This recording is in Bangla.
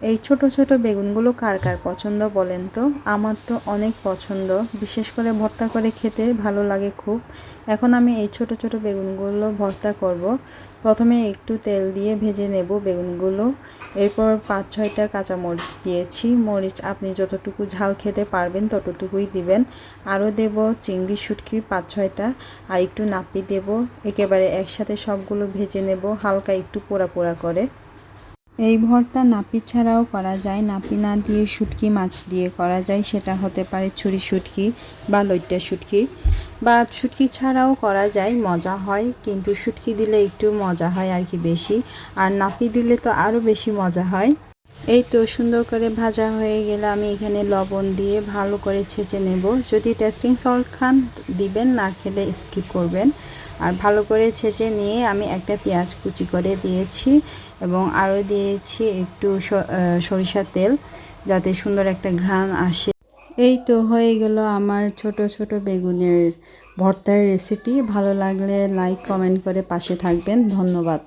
এই ছোট ছোট বেগুনগুলো কার কার পছন্দ বলেন তো? আমার তো অনেক পছন্দ, বিশেষ করে ভর্তা করে খেতে ভালো লাগে খুব। এখন আমি এই ছোট ছোট বেগুনগুলো ভর্তা করব। প্রথমে একটু তেল দিয়ে ভেজে নেব বেগুনগুলো। এরপর 5-6টা কাঁচামরিচ দিয়েছি। মরিচ আপনি যতটুকু ঝাল খেতে পারবেন ততটুকুই দিবেন। আরও দেব চিংড়ি শুটকি 5-6টা, আর একটু নাপি দেব। একেবারে একসাথে সবগুলো ভেজে নেব হালকা একটু পোড়া পোড়া করে। এই ভর্তা নাপি ছাড়াও করা যায়, নাপি না দিয়ে শুটকি মাছ দিয়ে করা যায়। সেটা হতে পারে ছুরি শুটকি বা লইট্টা শুটকি, বা শুটকি ছাড়াও করা যায়, মজা হয়। কিন্তু শুটকি দিলে একটু মজা হয় আর কি বেশি, আর নাপি দিলে তো আরও বেশি মজা হয়। এই তো সুন্দর করে ভাজা হয়ে গেলে আমি এখানে লবণ দিয়ে ভালো করে ছেঁচে নেব। যদি টেস্টিং সল্ট খান দিবেন, না খেলে স্কিপ করবেন। আর ভালো করে ছেঁচে নিয়ে আমি একটা পেঁয়াজ কুচি করে দিয়েছি এবং আরও দিয়েছি একটু সরিষার তেল, যাতে সুন্দর একটা ঘ্রাণ আসে। এই তো হয়ে গেল আমার ছোট ছোট বেগুনের ভর্তার রেসিপি। ভালো লাগলে লাইক কমেন্ট করে পাশে থাকবেন। ধন্যবাদ।